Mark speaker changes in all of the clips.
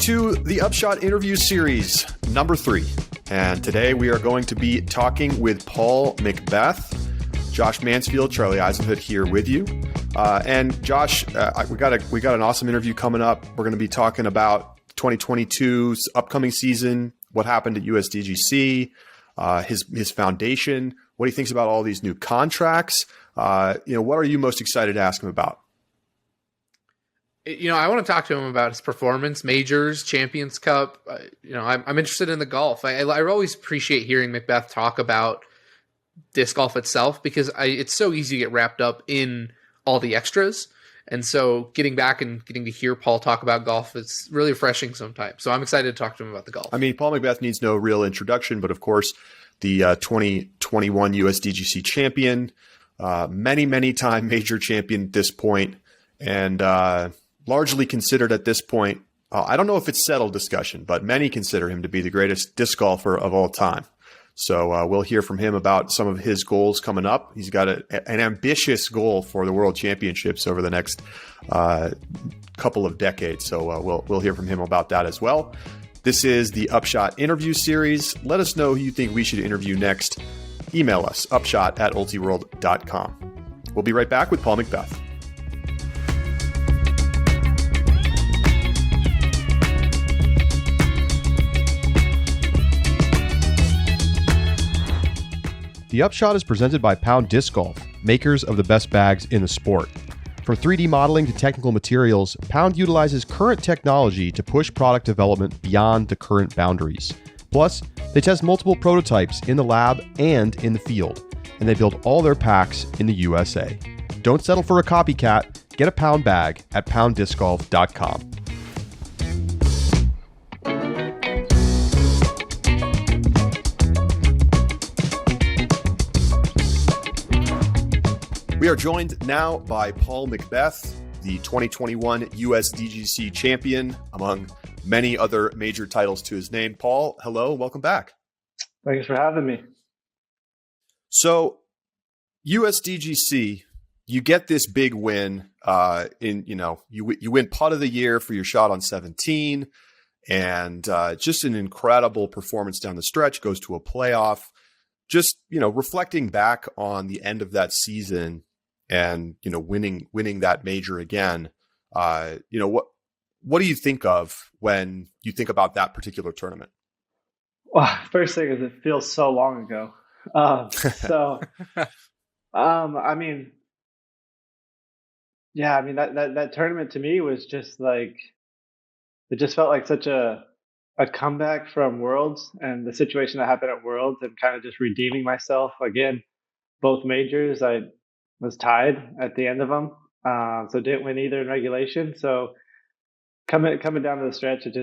Speaker 1: to the Upshot interview series, number 3. And today we are going to be talking with Paul McBeth. Josh Mansfield, Charlie Eisenhood here with you. And Josh, we got an awesome interview coming up. We're going to be talking about 2022's upcoming season, what happened at USDGC, his foundation, what he thinks about all these new contracts. What are you most excited to ask him about?
Speaker 2: I want to talk to him about his performance, majors, Champions Cup. I'm interested in the golf. I always appreciate hearing McBeth talk about disc golf itself because it's so easy to get wrapped up in all the extras. And so getting back and getting to hear Paul talk about golf is really refreshing sometimes. So I'm excited to talk to him about the golf.
Speaker 1: I mean, Paul McBeth needs no real introduction, but of course, the 2021 USDGC champion, many time major champion at this point, and largely considered at this point, I don't know if it's settled discussion, but many consider him to be the greatest disc golfer of all time. So we'll hear from him about some of his goals coming up. He's got an ambitious goal for the World Championships over the next couple of decades. So we'll hear from him about that as well. This is the Upshot interview series. Let us know who you think we should interview next. Email us, upshot@ultiworld.com. We'll be right back with Paul McBeth. The Upshot is presented by Pound Disc Golf, makers of the best bags in the sport. From 3D modeling to technical materials, Pound utilizes current technology to push product development beyond the current boundaries. Plus, they test multiple prototypes in the lab and in the field, and they build all their packs in the USA. Don't settle for a copycat. Get a Pound bag at pounddiscgolf.com. We are joined now by Paul McBeth, the 2021 USDGC champion, among many other major titles to his name. Paul, hello, welcome back.
Speaker 3: Thanks for having me.
Speaker 1: So, USDGC, you get this big win. You win putt of the year for your shot on 17, and just an incredible performance down the stretch. Goes to a playoff. Just reflecting back on the end of that season. And winning that major again, what do you think of when you think about that particular tournament?
Speaker 3: Well, first thing is it feels so long ago. That tournament to me was just like, it just felt like such a comeback from Worlds and the situation that happened at Worlds and kind of just redeeming myself again. Both majors, I was tied at the end of them, so didn't win either in regulation. So coming down to the stretch, it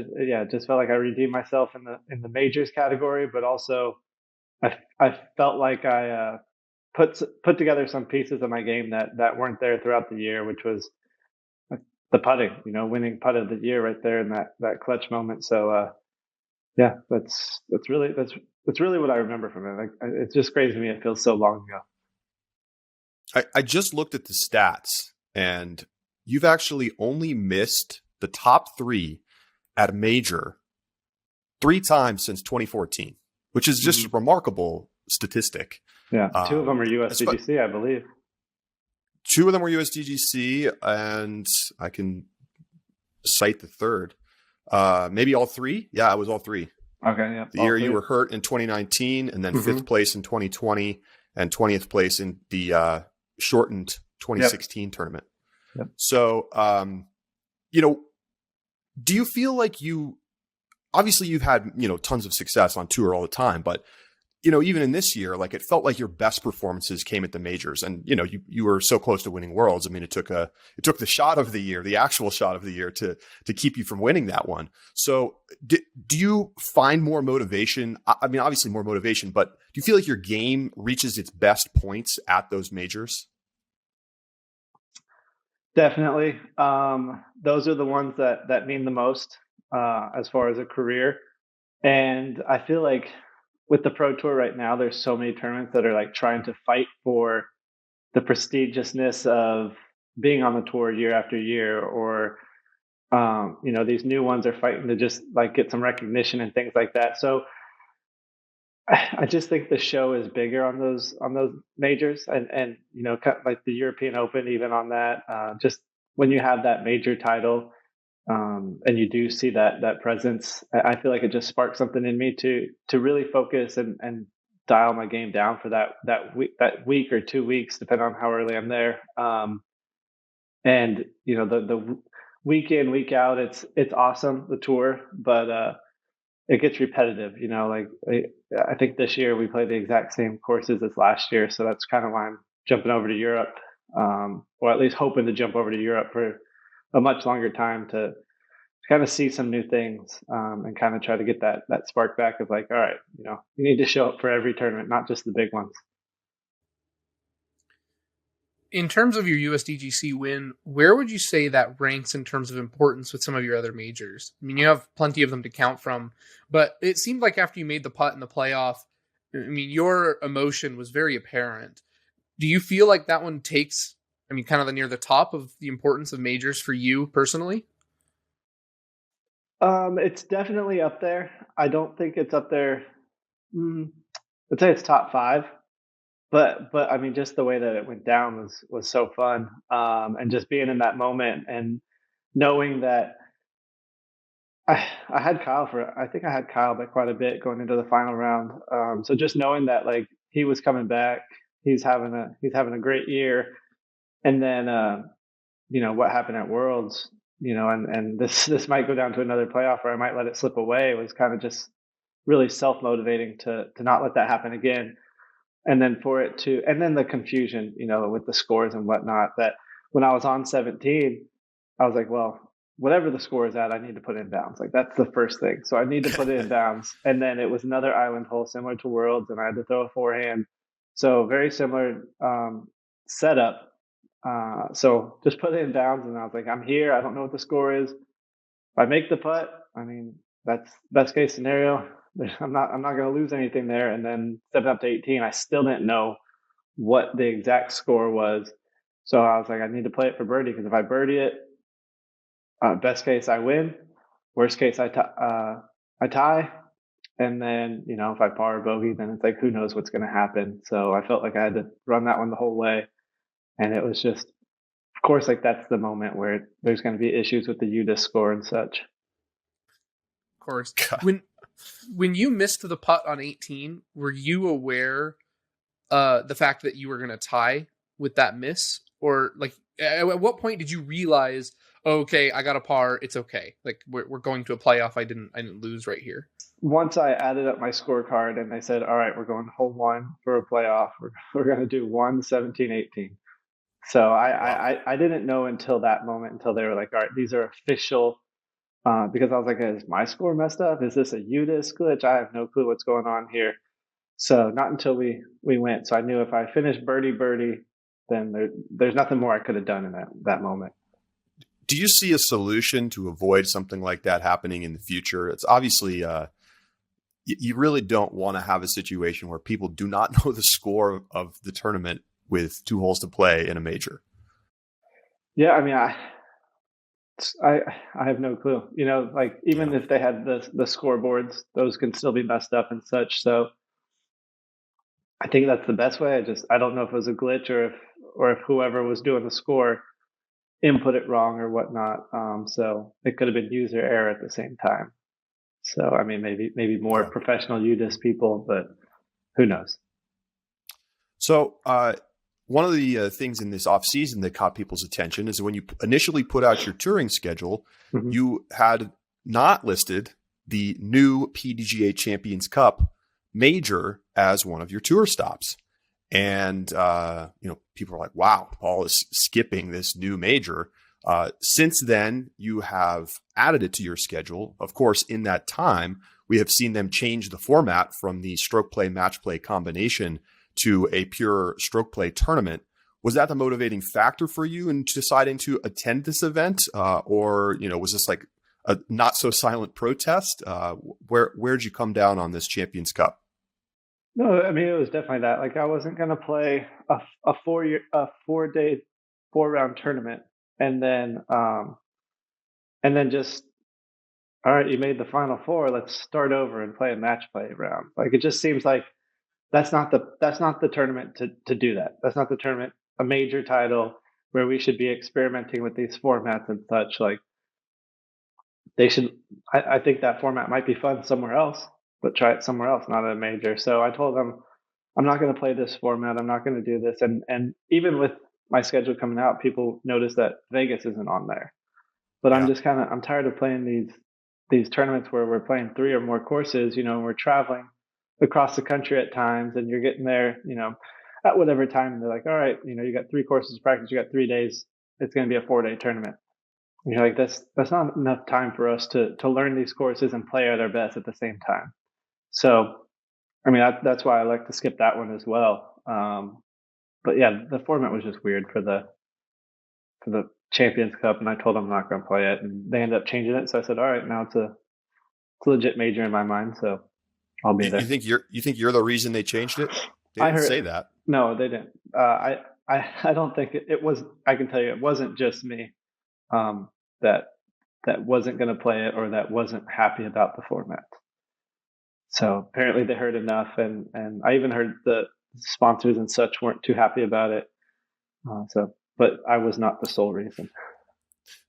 Speaker 3: just felt like I redeemed myself in the majors category, but also I felt like I put together some pieces of my game that weren't there throughout the year, which was the putting, winning putt of the year right there in that clutch moment. So that's really what I remember from it. It's just crazy to me. It feels so long ago.
Speaker 1: I just looked at the stats, and you've actually only missed the top 3 at a major 3 times since 2014, which is just a remarkable statistic.
Speaker 3: Yeah, 2 of them are USDGC, I believe.
Speaker 1: 2 of them were USDGC, and I can cite the third. Maybe all 3? Yeah, it was all 3.
Speaker 3: Okay, yeah.
Speaker 1: The year you were hurt in 2019, and then 5th place in 2020, and 20th place in the shortened 2016 tournament.
Speaker 3: Yep.
Speaker 1: So, do you feel like obviously you've had, tons of success on tour all the time, but, even in this year, like it felt like your best performances came at the majors and, you were so close to winning Worlds. I mean, it took the shot of the year, the actual shot of the year to keep you from winning that one. So do you find more motivation? I mean, obviously more motivation, but do you feel like your game reaches its best points at those majors?
Speaker 3: Definitely. Those are the ones that mean the most as far as a career. And I feel like with the Pro Tour right now, there's so many tournaments that are like trying to fight for the prestigiousness of being on the tour year after year, or These new ones are fighting to just like get some recognition and things like that. So I just think the show is bigger on those majors, and like the European Open, even on that. Just when you have that major title, and you do see that presence, I feel like it just sparks something in me to really focus and dial my game down for that week or 2 weeks, depending on how early I'm there. And the week in week out, it's awesome, the tour, but it gets repetitive. I think this year we play the exact same courses as last year, so that's kind of why I'm jumping over to Europe, or at least hoping to jump over to Europe for a much longer time to kind of see some new things, and kind of try to get that spark back of like, all right, you need to show up for every tournament, not just the big ones.
Speaker 2: In terms of your USDGC win, where would you say that ranks in terms of importance with some of your other majors? I mean, you have plenty of them to count from, but it seemed like after you made the putt in the playoff, I mean, your emotion was very apparent. Do you feel like that one takes, I mean, kind of near the top of the importance of majors for you personally?
Speaker 3: It's definitely up there. I don't think it's up there. Mm, I'd say it's top five, but I mean, just the way that it went down was so fun, and just being in that moment and knowing that I had Kyle I think I had Kyle by quite a bit going into the final round. So just knowing that like he was coming back, he's having a great year, and then what happened at Worlds, and this might go down to another playoff, or I might let it slip away. It was kind of just really self motivating to not let that happen again, and then and then the confusion, with the scores and whatnot. That when I was on 17, I was like, well, whatever the score is at, I need to put it in bounds. Like that's the first thing. So I need to put it in bounds. And then it was another island hole similar to Worlds, and I had to throw a forehand. So very similar setup. So just put it in bounds, and I was like, I'm here. I don't know what the score is. If I make the putt, I mean, that's best case scenario. I'm not going to lose anything there. And then stepping up to 18, I still didn't know what the exact score was. So I was like, I need to play it for birdie, because if I birdie it, best case I win, worst case I tie, and then if I par or bogey, then it's like who knows what's going to happen. So I felt like I had to run that one the whole way, and it was just, of course, like that's the moment where there's going to be issues with the UDIS score and such.
Speaker 2: Of course. When you missed the putt on 18, were you aware the fact that you were going to tie with that miss, or like at what point did you realize, oh, okay, I got a par, it's okay, like we're going to a playoff, I didn't lose right here?
Speaker 3: Once I added up my scorecard and they said, all right, we're going hole one for a playoff, we're going to do 1, 17, 18. So I didn't know until that moment, until they were like, all right, these are official. Because I was like, is my score messed up? Is this a UDIS glitch? I have no clue what's going on here. So not until we went. So I knew if I finished birdie, then there's nothing more I could have done in that moment.
Speaker 1: Do you see a solution to avoid something like that happening in the future? It's obviously you really don't want to have a situation where people do not know the score of the tournament with 2 holes to play in a major.
Speaker 3: Yeah, I mean, I have no clue. Like even if they had the scoreboards, those can still be messed up and such. So I think that's the best way. I don't know if it was a glitch, or if whoever was doing the score input it wrong or whatnot. So it could have been user error at the same time. So I mean, maybe more professional UDIS people, but who knows?
Speaker 1: So one of the things in this off season that caught people's attention is when you initially put out your touring schedule,
Speaker 3: Mm-hmm.
Speaker 1: you had not listed the new PDGA Champions Cup major as one of your tour stops. And, people are like, wow, Paul is skipping this new major. Since then, you have added it to your schedule. Of course, in that time, we have seen them change the format from the stroke play, match play combination to a pure stroke play tournament. Was that the motivating factor for you in deciding to attend this event? Or was this like a not so silent protest? Where'd you come down on this Champions Cup?
Speaker 3: No, I mean, it was definitely that. Like I wasn't going to play a 4-day 4-round tournament and then and then just, all right, you made the final four. Let's start over and play a match play round. Like, it just seems like that's not the tournament to do that. That's not the tournament, a major title where we should be experimenting with these formats and such. Like, they should. I think that format might be fun somewhere else, but try it somewhere else, not at a major. So I told them, I'm not going to play this format. I'm not going to do this. And even with my schedule coming out, people notice that Vegas isn't on there. But I'm
Speaker 1: Yeah.
Speaker 3: just I'm tired of playing these tournaments where we're playing 3 or more courses. And we're traveling across the country at times, and you're getting there, at whatever time. And they're like, all right, you got 3 courses to practice. You got 3 days. It's going to be a 4-day tournament. And you're like, that's not enough time for us to learn these courses and play at our best at the same time. So, I mean, that's why I like to skip that one as well. But yeah, the format was just weird for the Champions Cup, and I told them I'm not going to play it, and they ended up changing it. So I said, all right, now it's a legit major in my mind, so I'll be there.
Speaker 1: You think you're the reason they changed it? They
Speaker 3: I
Speaker 1: didn't
Speaker 3: heard
Speaker 1: say that.
Speaker 3: No, they didn't. I don't think it was. I can tell you, it wasn't just me um, that wasn't going to play it or that wasn't happy about the format. So apparently they heard enough, and I even heard the sponsors and such weren't too happy about it. But I was not the sole reason.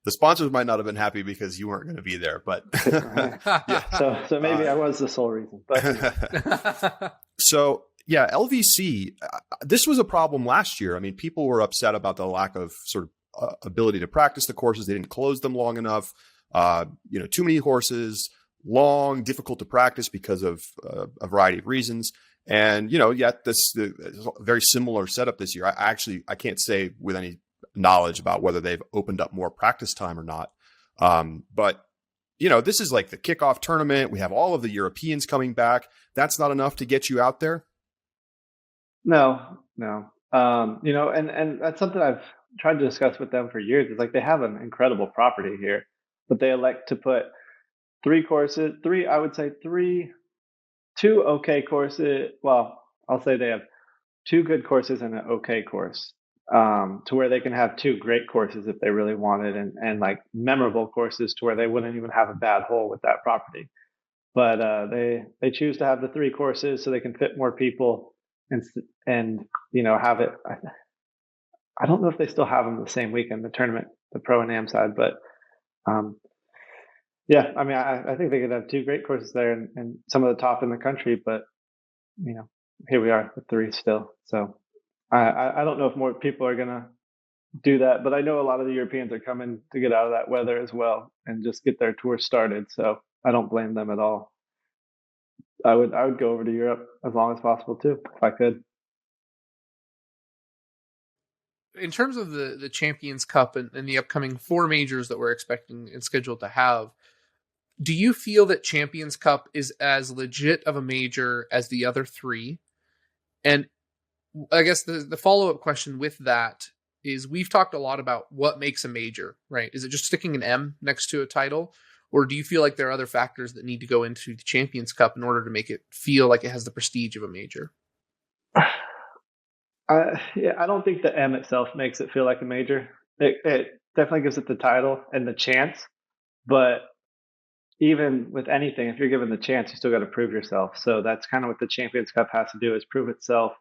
Speaker 1: The sponsors might not have been happy because you weren't going to be there, but
Speaker 3: yeah. So maybe I was the sole reason. But
Speaker 1: so yeah, LVC. This was a problem last year. I mean, people were upset about the lack of sort of ability to practice the courses. They didn't close them long enough. Too many horses, long, difficult to practice because of a variety of reasons. And yet this very similar setup this year. I can't say with any knowledge about whether they've opened up more practice time or not. But this is like the kickoff tournament. We have all of the Europeans coming back. That's not enough to get you out there.
Speaker 3: No. And that's something I've tried to discuss with them for years. It's like they have an incredible property here, but they elect to put 3 courses, I would say 2 okay courses. Well, I'll say they have 2 good courses and an okay course, to where they can have 2 great courses if they really wanted, and like memorable courses to where they wouldn't even have a bad hole with that property. But they choose to have the 3 courses so they can fit more people and have it. I don't know if they still have them the same weekend, the tournament, the pro and am side, but yeah, I mean, I think they could have 2 great courses there and some of the top in the country, but here we are with 3 still. So I don't know if more people are gonna do that, but I know a lot of the Europeans are coming to get out of that weather as well and just get their tour started. So I don't blame them at all. I would go over to Europe as long as possible too, if I could.
Speaker 2: In terms of the Champions Cup and the upcoming 4 majors that we're expecting and scheduled to have, do you feel that Champions Cup is as legit of a major as the other 3? And I guess the follow-up question with that is, we've talked a lot about what makes a major, right? Is it just sticking an M next to a title? Or do you feel like there are other factors that need to go into the Champions Cup in order to make it feel like it has the prestige of a major?
Speaker 3: I don't think the M itself makes it feel like a major. It definitely gives it the title and the chance, but even with anything, if you're given the chance, you still got to prove yourself. So that's kind of what the Champions Cup has to do, is prove itself.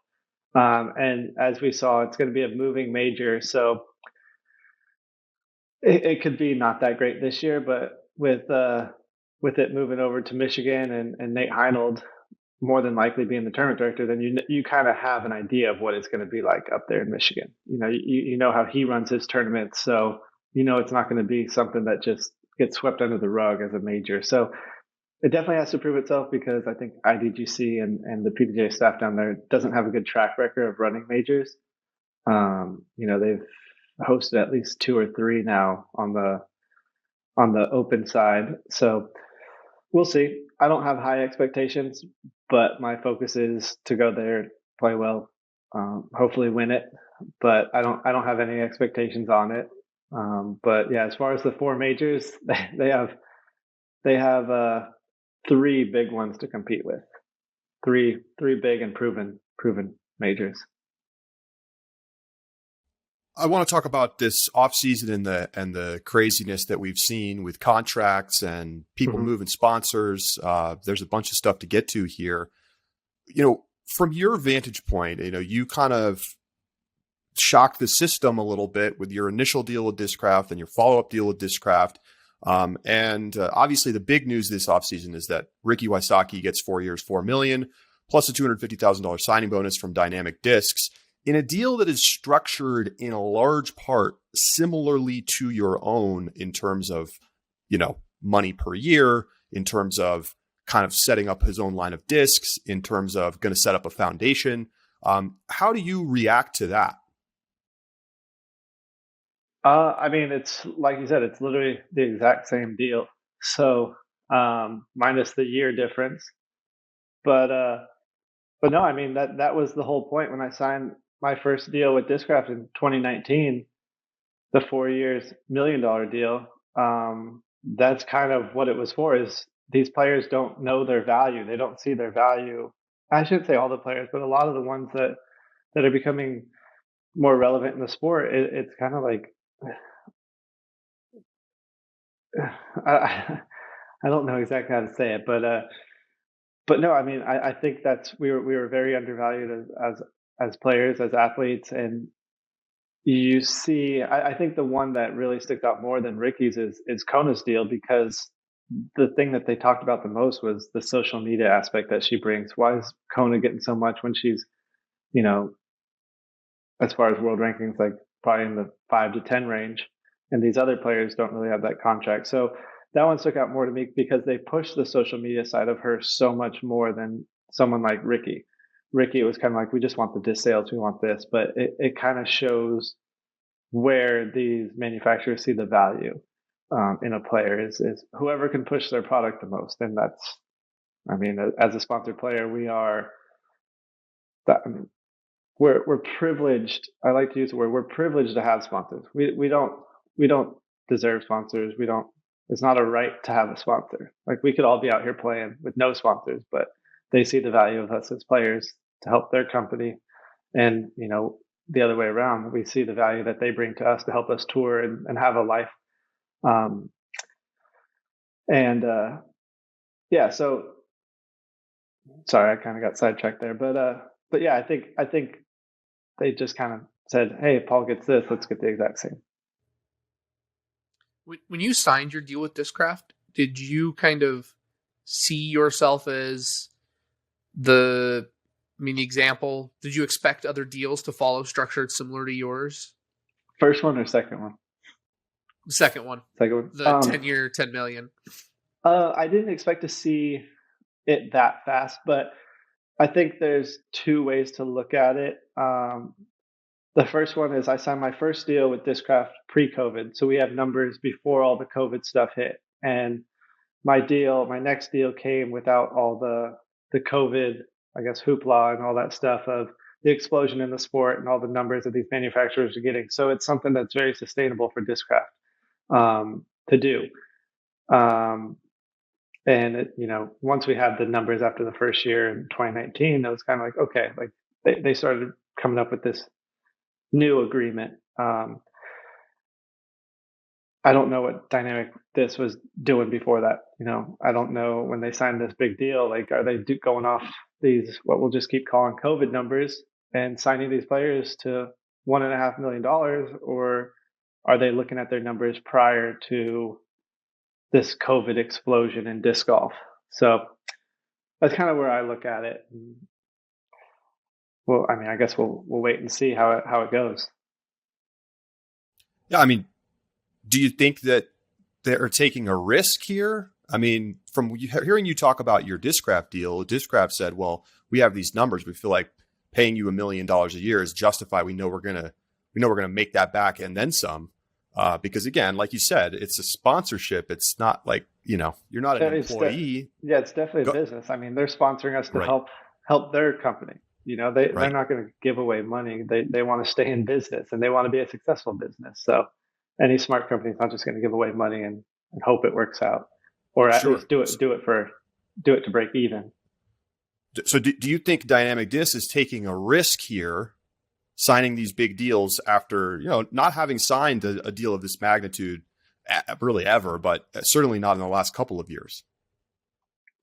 Speaker 3: And as we saw, it's going to be a moving major, so it could be not that great this year. But with it moving over to Michigan and Nate Heinold more than likely being the tournament director, then you kind of have an idea of what it's going to be like up there in Michigan. You know how he runs his tournaments, so it's not going to be something that just gets swept under the rug as a major. So it definitely has to prove itself, because I think IDGC and the PDJ staff down there doesn't have a good track record of running majors. They've hosted at least 2 or 3 now on the open side. So we'll see. I don't have high expectations, but my focus is to go there, play well, hopefully win it. But I don't have any expectations on it. But yeah, as far as the 4 majors, they have 3 big ones to compete with. 3 big and proven majors.
Speaker 1: I want to talk about this offseason and the craziness that we've seen with contracts and people moving sponsors. There's a bunch of stuff to get to here. From your vantage point, you kind of shocked the system a little bit with your initial deal with Discraft and your follow-up deal with Discraft. Obviously the big news this offseason is that Ricky Wysocki gets 4 years, $4 million, plus a $250,000 signing bonus from Dynamic Discs, in a deal that is structured in a large part similarly to your own in terms of, money per year, in terms of kind of setting up his own line of discs, in terms of going to set up a foundation. How do you react to that?
Speaker 3: It's like you said, it's literally the exact same deal. So, minus the year difference. But no, that was the whole point when I signed my first deal with Discraft in 2019, the 4 years, $1 million deal. That's kind of what it was for, is these players don't know their value. They don't see their value. I shouldn't say all the players, but a lot of the ones that are becoming more relevant in the sport, it's kind of like, I don't know exactly how to say it, but no, I think we were very undervalued as players, as athletes, and you see, I think the one that really sticks out more than Ricky's is Kona's deal, because the thing that they talked about the most was the social media aspect that she brings. Why is Kona getting so much when she's, as far as world rankings, like probably in the 5 to 10 range, and these other players don't really have that contract. So that one stuck out more to me because they pushed the social media side of her so much more than someone like Ricky. Ricky, it was kind of like, we just want the disc sales, we want this, but it kind of shows where these manufacturers see the value in a player is whoever can push their product the most. And that's, as a sponsored player, we are that. We're privileged. I like to use the word, we're privileged to have sponsors. We don't deserve sponsors. It's not a right to have a sponsor. Like, we could all be out here playing with no sponsors, but they see the value of us as players to help their company. And, the other way around, we see the value that they bring to us to help us tour and have a life. So sorry, I kind of got sidetracked there, but yeah, I think they just kind of said, hey, if Paul gets this, let's get the exact same.
Speaker 2: When you signed your deal with Discraft, did you kind of see yourself as the example? Did you expect other deals to follow structured similar to yours?
Speaker 3: First one or second one?
Speaker 2: The second one.
Speaker 3: Second one.
Speaker 2: The 10-year, $10 million.
Speaker 3: I didn't expect to see it that fast, but I think there's two ways to look at it. The first one is I signed my first deal with Discraft pre-COVID. So we have numbers before all the COVID stuff hit. And my next deal came without all the COVID, I guess, hoopla and all that stuff of the explosion in the sport and all the numbers that these manufacturers are getting. So it's something that's very sustainable for Discraft to do. And once we had the numbers after the first year in 2019, it was kind of like, okay, like they started coming up with this new agreement. I don't know what dynamic this was doing before that. I don't know when they signed this big deal, like, are they going off these, what we'll just keep calling COVID numbers and signing these players to $1.5 million, or are they looking at their numbers prior to this COVID explosion in disc golf? So that's kind of where I look at it. Well, I guess we'll wait and see how it goes.
Speaker 1: Yeah, do you think that they're taking a risk here? From hearing you talk about your Discraft deal, Discraft said, well, we have these numbers. We feel like paying you $1 million a year is justified. We know we're gonna make that back and then some. Because again, like you said, it's a sponsorship. It's not like, you're not an employee.
Speaker 3: It's definitely a business. They're sponsoring us to help their company. They're not going to give away money. They want to stay in business and they want to be a successful business. So any smart company is not just going to give away money and hope it works out, or at least do it to break even.
Speaker 1: So do you think Dynamic Disc is taking a risk here signing these big deals after, not having signed a deal of this magnitude really ever, but certainly not in the last couple of years.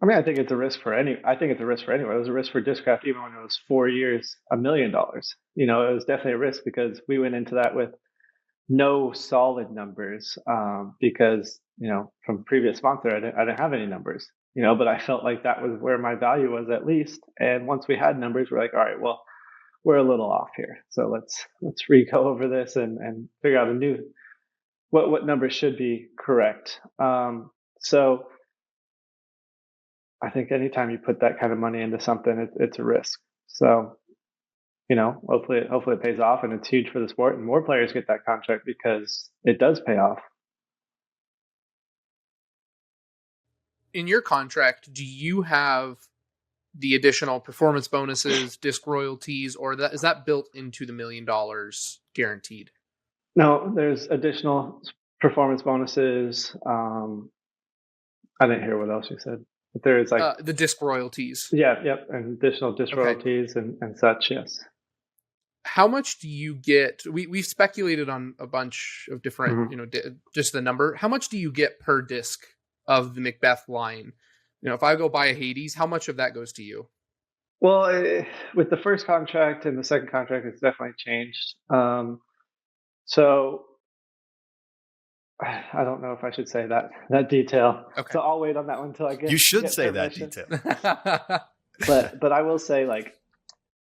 Speaker 3: I mean, I think it's a risk for anyone. It was a risk for Discraft even when it was 4 years, $1 million. It was definitely a risk because we went into that with no solid numbers because, from previous sponsor, I didn't have any numbers, but I felt like that was where my value was at least. And once we had numbers, we're like, all right, well, we're a little off here. So let's re-go over this and figure out what numbers should be correct. So I think anytime you put that kind of money into something, it's a risk. So, hopefully it pays off, and it's huge for the sport, and more players get that contract because it does pay off.
Speaker 2: In your contract, do you have the additional performance bonuses, disc royalties, or is that built into the $1 million guaranteed?
Speaker 3: No, there's additional performance bonuses. I didn't hear what else you said. But there is
Speaker 2: the disc royalties.
Speaker 3: Yeah, yep, and additional disc royalties and such, yes.
Speaker 2: How much do you get? We've speculated on a bunch of different, just the number. How much do you get per disc of the McBeth line? If I go buy a Hades, how much of that goes to you?
Speaker 3: Well, with the first contract and the second contract, it's definitely changed. So I don't know if I should say that detail. Okay. So I'll wait on that one until I get.
Speaker 1: You should say permission. That
Speaker 3: detail. but I will say,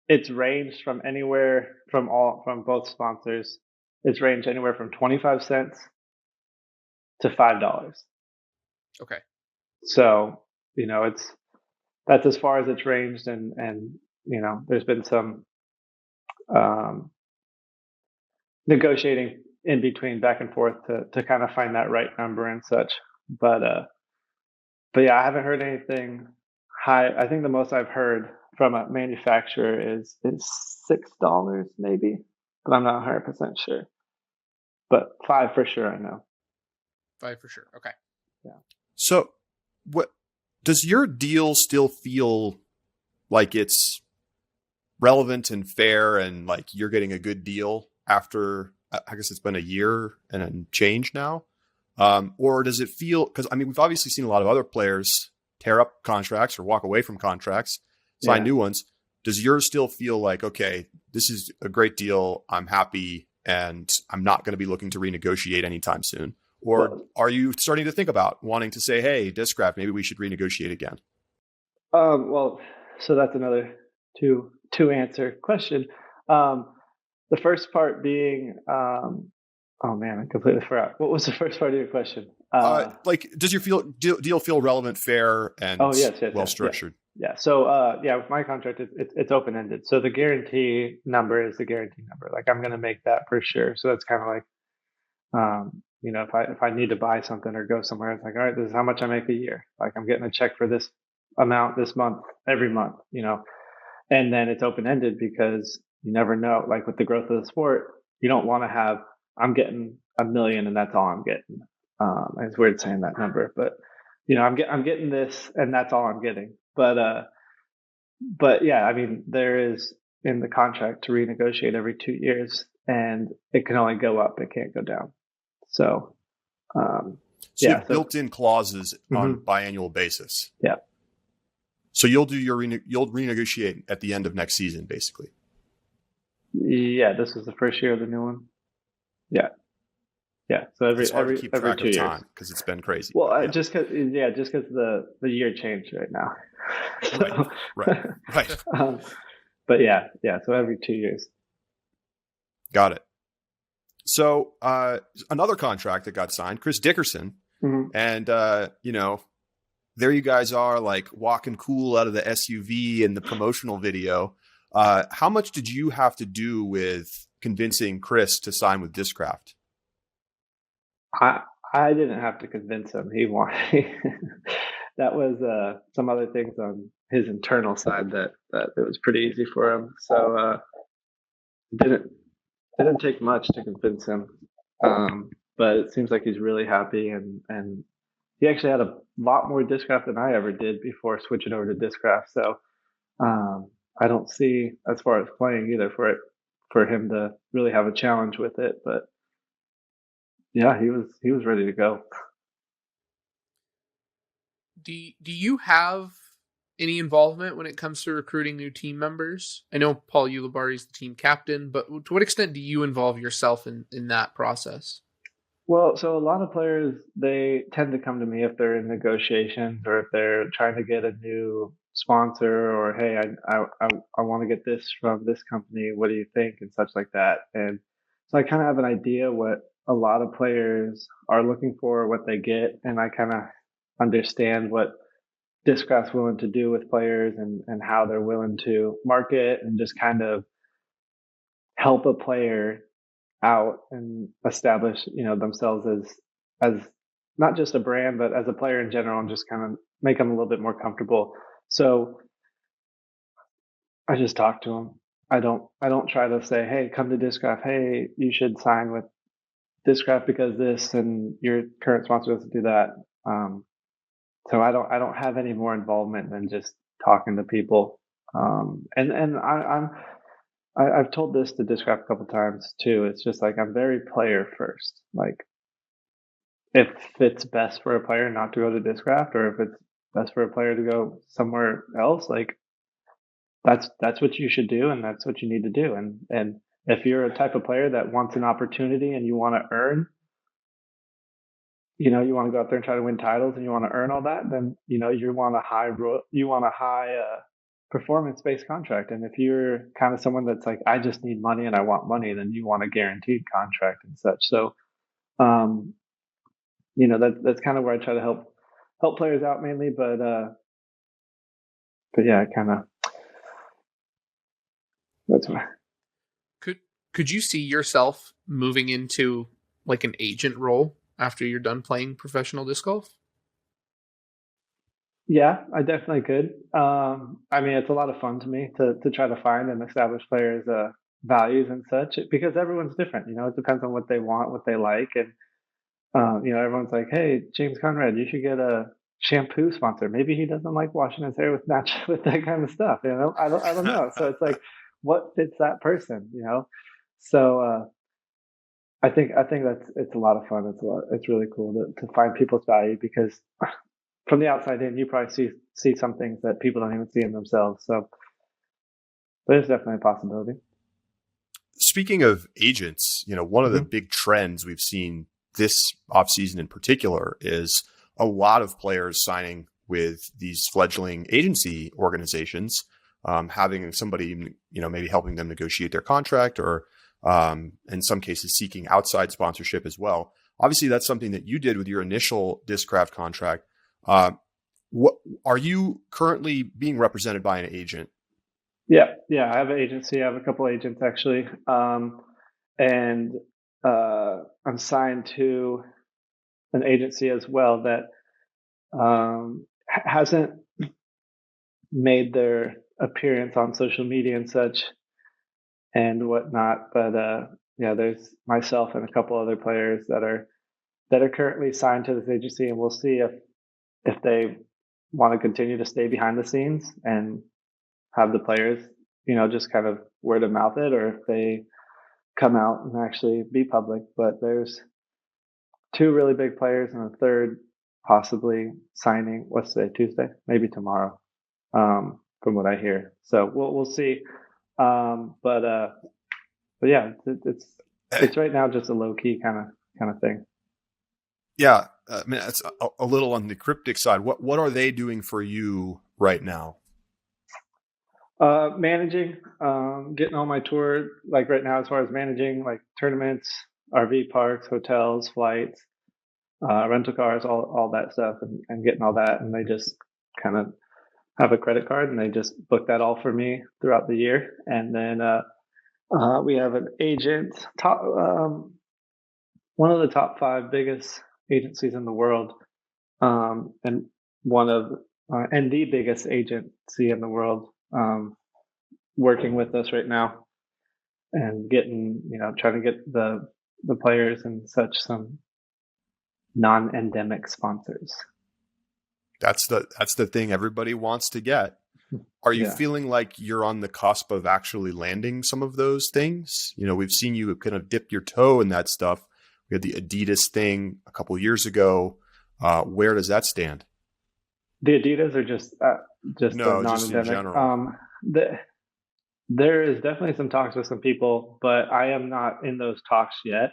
Speaker 3: it's ranged from anywhere from both sponsors. It's ranged anywhere from 25 cents to $5.
Speaker 2: Okay.
Speaker 3: So that's as far as it's ranged, and there's been some negotiating in between, back and forth, to kind of find that right number and such. But yeah, I haven't heard anything high. I think the most I've heard from a manufacturer is $6 maybe, but I'm not 100% sure. But $5 for sure, I know.
Speaker 2: $5 for sure. Okay.
Speaker 3: Yeah.
Speaker 1: So what does your deal still feel like it's relevant and fair, and like you're getting a good deal after, I guess it's been a year and change now? Or does it feel, because we've obviously seen a lot of other players tear up contracts or walk away from contracts, sign new ones. Does yours still feel like, okay, this is a great deal, I'm happy, and I'm not going to be looking to renegotiate anytime soon? Or are you starting to think about wanting to say, hey, Discraft, maybe we should renegotiate again?
Speaker 3: Well, so that's another two answer question. The first part being, oh man, I completely forgot. What was the first part of your question?
Speaker 1: Does your deal feel relevant, fair, and well structured?
Speaker 3: Yeah. So, with my contract, it's open ended. So the guarantee number is the guarantee number. Like, I'm going to make that for sure. So that's kind of like, if I need to buy something or go somewhere, it's like, all right, this is how much I make a year. Like, I'm getting a check for this amount this month, every month, and then it's open ended because you never know. Like, with the growth of the sport, you don't want to have, I'm getting $1 million and that's all I'm getting. It's weird saying that number, but I'm getting this and that's all I'm getting. But yeah, there is in the contract to renegotiate every 2 years, and it can only go up. It can't go down. So,
Speaker 1: you have built-in clauses on biannual basis.
Speaker 3: Yeah.
Speaker 1: So you'll renegotiate at the end of next season, basically.
Speaker 3: Yeah, this is the first year of the new one. Yeah. Yeah. So every 2 years,
Speaker 1: because it's been crazy.
Speaker 3: Well, just because the year changed right now.
Speaker 1: So, right.
Speaker 3: But yeah. So every 2 years.
Speaker 1: Got it. So another contract that got signed, Chris Dickerson, and there you guys are, like walking cool out of the SUV in the promotional video. How much did you have to do with convincing Chris to sign with Discraft?
Speaker 3: I didn't have to convince him. He wanted. That was some other things on his internal side that it was pretty easy for him. So didn't take much to convince him. But it seems like he's really happy, and he actually had a lot more Discraft than I ever did before switching over to Discraft. So I don't see, as far as playing either, for him to really have a challenge with it. But yeah, he was ready to go.
Speaker 2: Do you have any involvement when it comes to recruiting new team members? I know Paul Ulibarri is the team captain, but to what extent do you involve yourself in that process?
Speaker 3: Well, so a lot of players, they tend to come to me if they're in negotiations or if they're trying to get a new sponsor, or hey, I want to get this from this company. What do you think? And such like that. And so I kind of have an idea what a lot of players are looking for, what they get, and I kind of understand what Discraft's willing to do with players, and how they're willing to market and just kind of help a player out and establish, themselves as not just a brand, but as a player in general, and just kind of make them a little bit more comfortable. So I just talk to them. I don't try to say, hey, come to Discraft. Hey, you should sign with Discraft because this, and your current sponsor doesn't do that. So I don't have any more involvement than just talking to people. And I've told this to Discraft a couple times too. It's just like I'm very player first. Like if it's best for a player not to go to Discraft, or if it's best for a player to go somewhere else, like that's what you should do, and that's what you need to do. And if you're a type of player that wants an opportunity and you want to earn, you want to go out there and try to win titles, and you want to earn all that, then you want a high performance based contract. And if you're kind of someone that's like, I just need money and I want money, then you want a guaranteed contract and such. So um, that's kind of where I try to help players out mainly. But yeah, kind of that's why.
Speaker 2: Could you see yourself moving into like an agent role after you're done playing professional disc golf?
Speaker 3: Yeah, I definitely could. I mean, it's a lot of fun to me to try to find and establish players' values and such, because everyone's different. It depends on what they want, what they like, and everyone's like, "Hey, James Conrad, you should get a shampoo sponsor." Maybe he doesn't like washing his hair with with that kind of stuff. I don't know. So it's like, what fits that person? So I think it's a lot of fun. It's really cool to find people's value, because from the outside in, you probably see some things that people don't even see in themselves. So there's definitely a possibility.
Speaker 1: Speaking of agents, one of the big trends we've seen this offseason in particular is a lot of players signing with these fledgling agency organizations, having somebody, maybe helping them negotiate their contract, or in some cases seeking outside sponsorship as well. Obviously, that's something that you did with your initial Discraft contract. What are you currently being represented by an agent?
Speaker 3: Yeah. I have an agency. I have a couple agents actually, and I'm signed to an agency as well that hasn't made their appearance on social media and such and whatnot. But yeah, there's myself and a couple other players that are currently signed to this agency, and we'll see if they want to continue to stay behind the scenes and have the players, just kind of word of mouth it, or if they come out and actually be public. But there's two really big players and a third possibly signing. What's today? Tuesday? Maybe tomorrow, from what I hear. So we'll see. But yeah, it's right now just a low key kind of thing.
Speaker 1: Yeah, I mean, it's a little on the cryptic side. What are they doing for you right now?
Speaker 3: Managing, getting on my tour, like right now, as far as managing like tournaments, RV parks, hotels, flights, rental cars, all that stuff, and getting all that. And they just kind of have a credit card, and they just book that all for me throughout the year. And then we have an agent, one of the top 5 biggest agencies in the world, and and the biggest agency in the world, working with us right now, and getting, trying to get the players and such some non-endemic sponsors.
Speaker 1: That's the thing everybody wants to get. Are you
Speaker 3: Yeah.
Speaker 1: feeling like you're on the cusp of actually landing some of those things? We've seen you kind of dip your toe in that stuff. We had the Adidas thing a couple of years ago. Where does that stand?
Speaker 3: The Adidas are just the
Speaker 1: No, just in
Speaker 3: non-endemic.
Speaker 1: general.
Speaker 3: There is definitely some talks with some people, but I am not in those talks yet.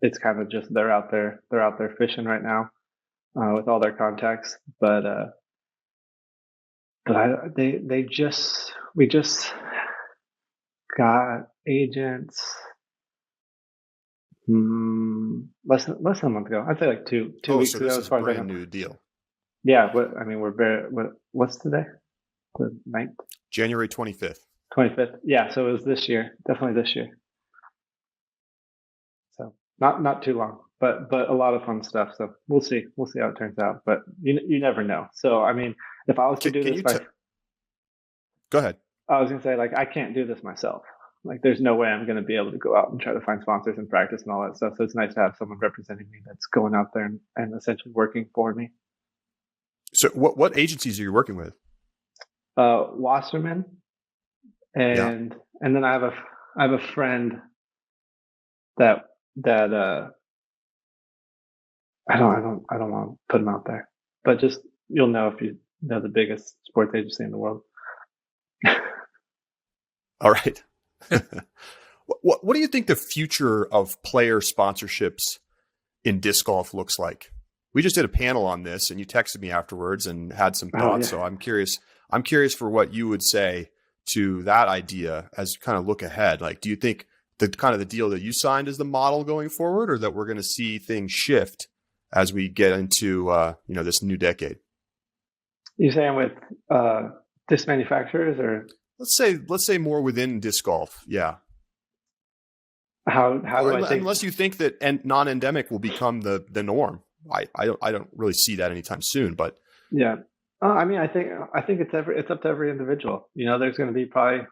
Speaker 3: It's kind of just they're out there fishing right now with all their contacts. They just we just got agents less than a month ago. I'd say like two
Speaker 1: Oh,
Speaker 3: weeks
Speaker 1: so
Speaker 3: ago,
Speaker 1: this
Speaker 3: as
Speaker 1: is
Speaker 3: far as I
Speaker 1: brand
Speaker 3: know.
Speaker 1: new deal.
Speaker 3: Yeah, what's today? The 9th,
Speaker 1: January 25th.
Speaker 3: 25th. Yeah, so it was this year, definitely this year. So not too long, but a lot of fun stuff. So we'll see how it turns out. But you never know. So I mean, if I was to do
Speaker 1: Can
Speaker 3: this
Speaker 1: you
Speaker 3: by,
Speaker 1: go ahead?
Speaker 3: I was gonna say like I can't do this myself. Like there's no way I'm gonna be able to go out and try to find sponsors and practice and all that stuff. So it's nice to have someone representing me that's going out there and essentially working for me.
Speaker 1: So what agencies are you working with?
Speaker 3: Wasserman
Speaker 1: Yeah.
Speaker 3: and then I have a friend that I don't want to put him out there, but just you'll know if you know the biggest sports agency in the world.
Speaker 1: All right. What do you think the future of player sponsorships in disc golf looks like? We just did a panel on this, and you texted me afterwards and had some
Speaker 3: Oh
Speaker 1: thoughts.
Speaker 3: yeah,
Speaker 1: So I'm curious. I'm curious for what you would say to that idea as you kind of look ahead. Like, do you think the kind of the deal that you signed is the model going forward, or that we're going to see things shift as we get into this new decade?
Speaker 3: you saying with disc manufacturers or
Speaker 1: Let's say more within disc golf. Yeah.
Speaker 3: how
Speaker 1: Or
Speaker 3: do I think?
Speaker 1: unless you think that non-endemic will become the norm. I don't really see that anytime soon, but
Speaker 3: Yeah, I mean I think it's up to every individual. You know, there's going to be probably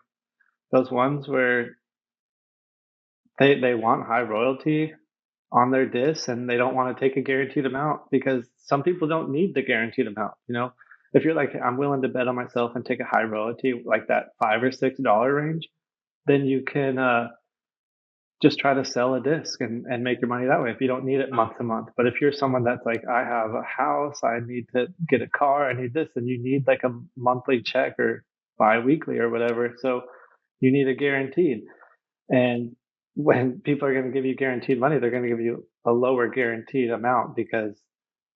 Speaker 3: those ones where they want high royalty on their discs and they don't want to take a guaranteed amount because some people don't need the guaranteed amount. You know, if you're like I'm willing to bet on myself and take a high royalty like that $5 or $6 range, then you can just try to sell a disc and make your money that way if you don't need it month to month. But if you're someone that's like, I have a house, I need to get a car, I need this, and you need like a monthly check or bi-weekly or whatever. So you need a guaranteed. And when people are going to give you guaranteed money, they're going to give you a lower guaranteed amount because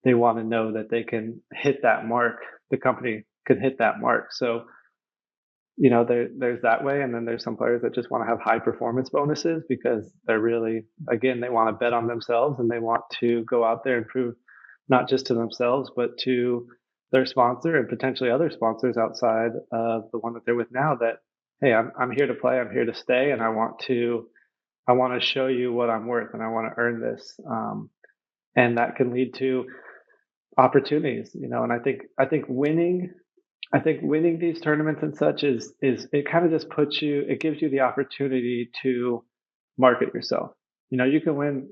Speaker 3: they want to know that they can hit that mark. The company can hit that mark. So you know, there's that way, and then there's some players that just want to have high performance bonuses because they're really, again, they want to bet on themselves and they want to go out there and prove not just to themselves but to their sponsor and potentially other sponsors outside of the one that they're with now that, hey, I'm here to play, I'm here to stay, and I want to show you what I'm worth and I want to earn this, and that can lead to opportunities, you know. And I think winning these tournaments and such is it kind of just it gives you the opportunity to market yourself. You know, you can win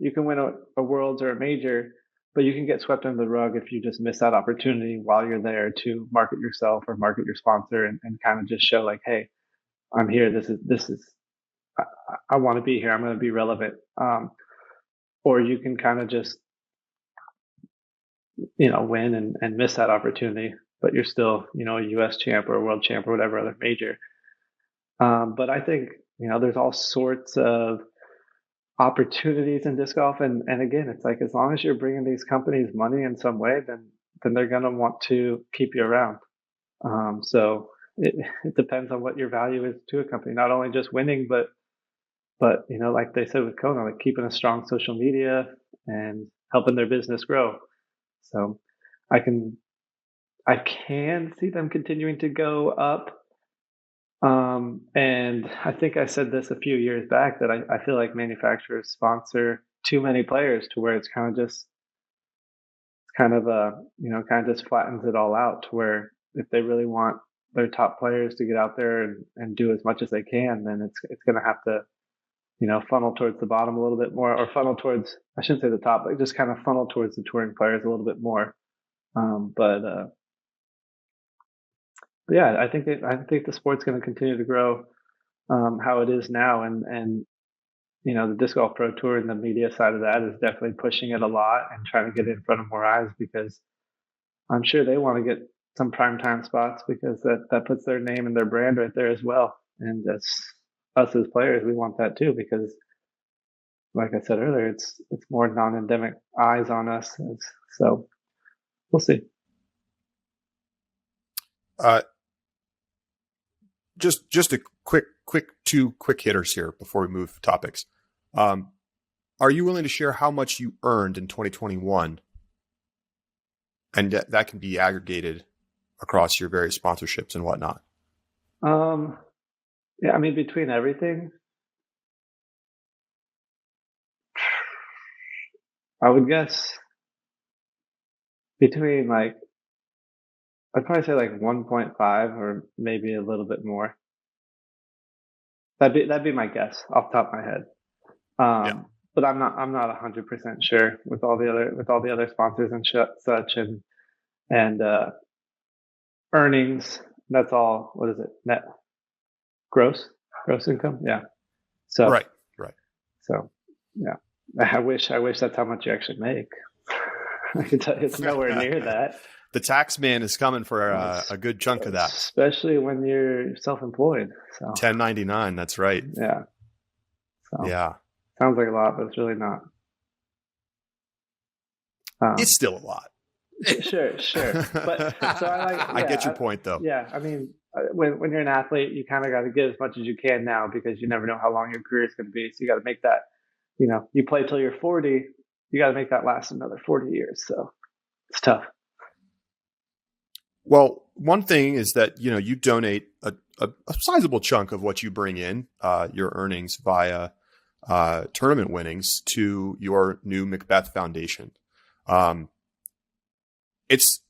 Speaker 3: a worlds or a major, but you can get swept under the rug if you just miss that opportunity while you're there to market yourself or market your sponsor and kind of just show like, hey, I'm here. This is I want to be here. I'm going to be relevant. Or you can kind of just win and miss that opportunity, but you're still, a US champ or a world champ or whatever other major. But I think, there's all sorts of opportunities in disc golf. And again, it's like, as long as you're bringing these companies money in some way, then they're going to want to keep you around. So it depends on what your value is to a company, not only just winning, but, like they said with Kona, like keeping a strong social media and helping their business grow. So I can see them continuing to go up. And I think I said this a few years back that I feel like manufacturers sponsor too many players to where it's kind of just kind of just flattens it all out to where if they really want their top players to get out there and do as much as they can, then it's going to have to, funnel towards the bottom a little bit more, or funnel towards, I shouldn't say the top, but just kind of funnel towards the touring players a little bit more. But But yeah, I think the sport's going to continue to grow how it is now, and the disc golf pro tour and the media side of that is definitely pushing it a lot and trying to get it in front of more eyes, because I'm sure they want to get some primetime spots, because that puts their name and their brand right there as well. And as us as players, we want that too, because like I said earlier, it's more non-endemic eyes on us. So we'll see.
Speaker 1: Uh, just a quick two quick hitters here before we move topics. Are you willing to share how much you earned in 2021? And that can be aggregated across your various sponsorships and whatnot.
Speaker 3: Yeah, I mean, between everything, I would guess between I'd probably say like 1.5 or maybe a little bit more. That'd be my guess off the top of my head.
Speaker 1: Yeah.
Speaker 3: But I'm not 100% sure with all the other sponsors and such, and earnings. That's all. What is it? Net gross income. Yeah. So
Speaker 1: Right.
Speaker 3: So yeah, I wish that's how much you actually make. I can tell you it's nowhere near that.
Speaker 1: The tax man is coming for a good chunk of that,
Speaker 3: especially when you're self-employed. So
Speaker 1: 1099. That's right.
Speaker 3: Yeah. So
Speaker 1: Yeah.
Speaker 3: Sounds like a lot, but it's really not.
Speaker 1: It's still a lot.
Speaker 3: Sure. But so
Speaker 1: I get your point, though.
Speaker 3: Yeah, I mean, when you're an athlete, you kind of got to get as much as you can now, because you never know how long your career is going to be. So you got to make that. You play till you're 40. You got to make that last another 40 years. So it's tough.
Speaker 1: Well, one thing is that you donate a sizable chunk of what you bring in, your earnings via tournament winnings, to your new McBeth Foundation. It's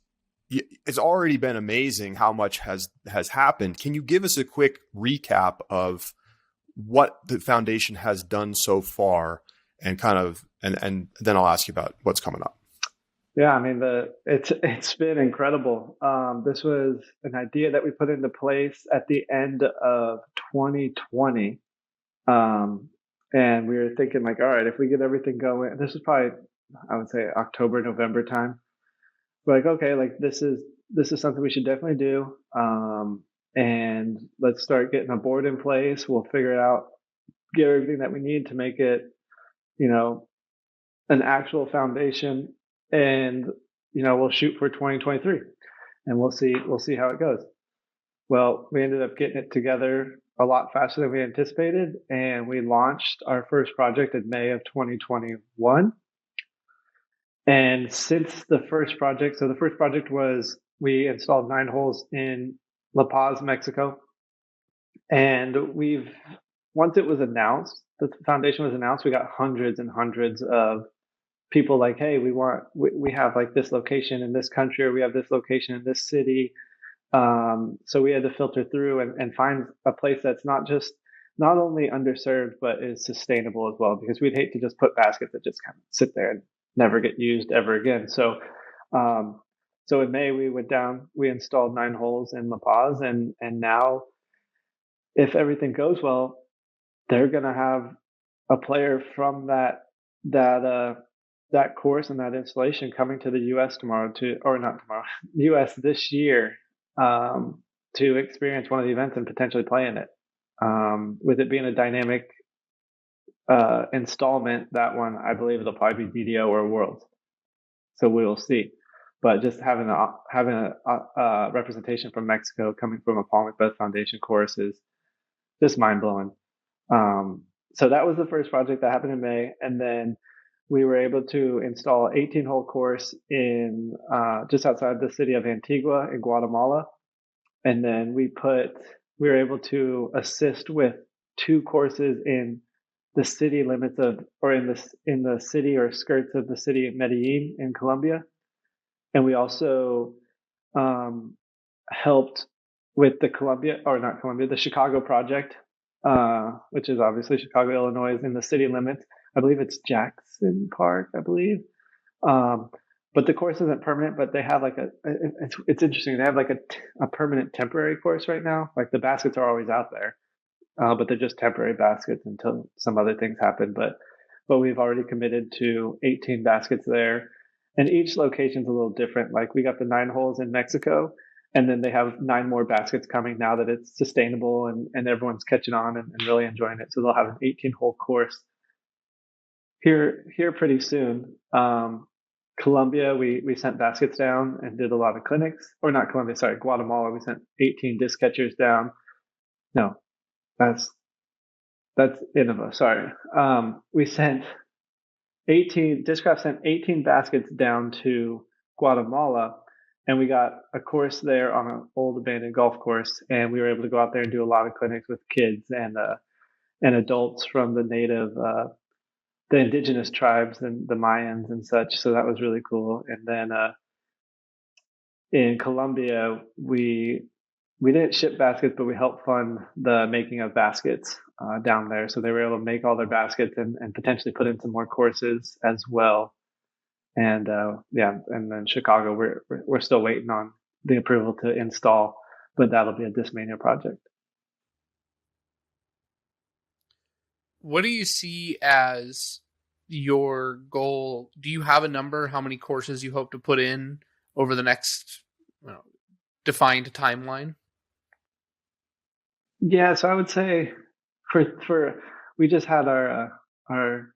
Speaker 1: already been amazing how much has happened. Can you give us a quick recap of what the foundation has done so far, and and then I'll ask you about what's coming up.
Speaker 3: Yeah, I mean, it's been incredible. This was an idea that we put into place at the end of 2020, and we were thinking all right, if we get everything going, this is probably, I would say, October, November time. We're okay, this is something we should definitely do, and let's start getting a board in place. We'll figure it out, get everything that we need to make it, an actual foundation. And we'll shoot for 2023, and we'll see how it goes. Well, we ended up getting it together a lot faster than we anticipated, and we launched our first project in May of 2021. And since the first project was, we installed 9 holes in La Paz, Mexico, and once it was announced, the foundation was announced, we got hundreds and hundreds of people hey, we have this location in this country, or we have this location in this city. So we had to filter through and find a place that's not only underserved, but is sustainable as well, because we'd hate to just put baskets that just kind of sit there and never get used ever again. So in May we went down, we installed 9 holes in La Paz, and now, if everything goes well, they're going to have a player from that course and that installation coming to the U.S. U.S. this year, to experience one of the events and potentially play in it. With it being a dynamic installment, that one, I believe it'll probably be BDO or Worlds. So we will see. But just having a representation from Mexico coming from a Paul McBeth Foundation course is just mind blowing. So that was the first project that happened in May, and then we were able to install 18-hole course in just outside the city of Antigua in Guatemala. And then we were able to assist with 2 courses in the city limits in the city or skirts of the city of Medellin in Colombia. And we also helped with the Chicago project, which is obviously Chicago, Illinois, in the city limits. I believe it's Jackson Park, I believe. but the course isn't permanent. But they have like it's interesting. They have like a permanent temporary course right now. Like the baskets are always out there, but they're just temporary baskets until some other things happen. But we've already committed to 18 baskets there, and each location's a little different. Like we got the 9 holes in Mexico, and then they have 9 more baskets coming now that it's sustainable and everyone's catching on and really enjoying it. So they'll have an 18-hole course here pretty soon. Colombia, we sent baskets down and did a lot of clinics, or not Colombia, sorry, Guatemala. We sent 18 disc catchers down. No, that's Innova. Sorry. We sent 18, Discraft sent 18 baskets down to Guatemala, and we got a course there on an old abandoned golf course, and we were able to go out there and do a lot of clinics with kids and adults from the indigenous tribes and the Mayans and such. So that was really cool. And then in Colombia, we didn't ship baskets, but we helped fund the making of baskets down there. So they were able to make all their baskets and potentially put in some more courses as well. And and then Chicago, we're still waiting on the approval to install, but that'll be a Discmania project.
Speaker 2: What do you see as your goal? Do you have a number? How many courses you hope to put in over the next defined timeline?
Speaker 3: Yeah, so I would say for we just had our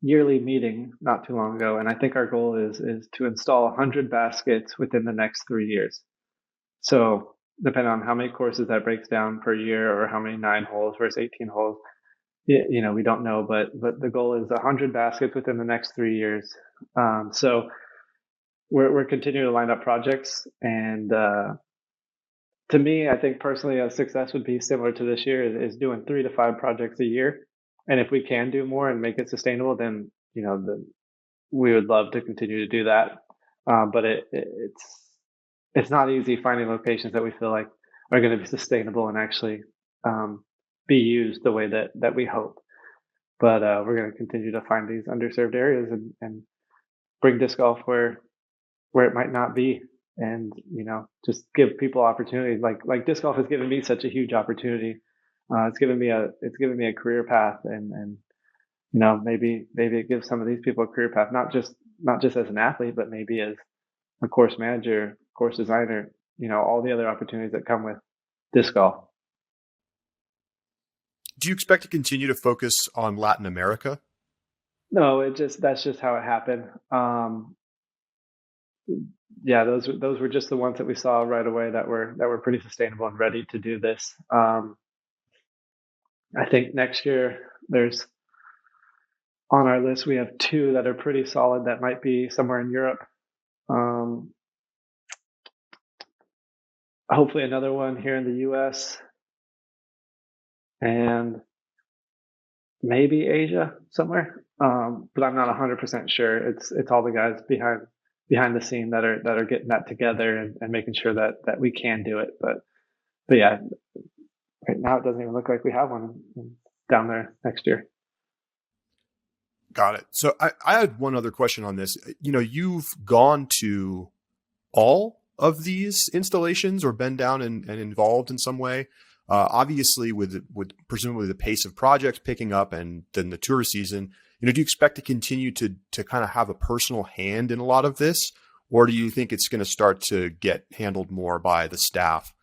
Speaker 3: yearly meeting not too long ago, and I think our goal is to install 100 baskets within the next 3 years. So depending on how many courses that breaks down per year, or how many 9 holes versus 18 holes, we don't know, but the goal is 100 baskets within the next 3 years. So we're continuing to line up projects, and to me, I think personally, a success would be similar to this year, is doing 3 to 5 projects a year. And if we can do more and make it sustainable, then we would love to continue to do that. But it's not easy finding locations that we feel like are going to be sustainable and actually be used the way that we hope. But we're going to continue to find these underserved areas and bring disc golf where it might not be, and just give people opportunities. Like disc golf has given me such a huge opportunity. It's given me a career path, and maybe it gives some of these people a career path, not just as an athlete, but maybe as a course manager, course designer, all the other opportunities that come with disc golf.
Speaker 1: Do you expect to continue to focus on Latin America?
Speaker 3: No, that's just how it happened. Yeah, those were just the ones that we saw right away that were pretty sustainable and ready to do this. I think next year there's on our list, we have 2 that are pretty solid that might be somewhere in Europe. Hopefully another one here in the US, and maybe Asia somewhere. But I'm not 100% sure. It's all the guys behind the scene that are getting that together and making sure that we can do it. But yeah, right now it doesn't even look like we have one down there next year.
Speaker 1: Got it. So I had one other question on this. You've gone to all of these installations or been down and involved in some way. Obviously, with presumably the pace of projects picking up and then the tour season, do you expect to continue to kind of have a personal hand in a lot of this, or do you think it's going to start to get handled more by the staff,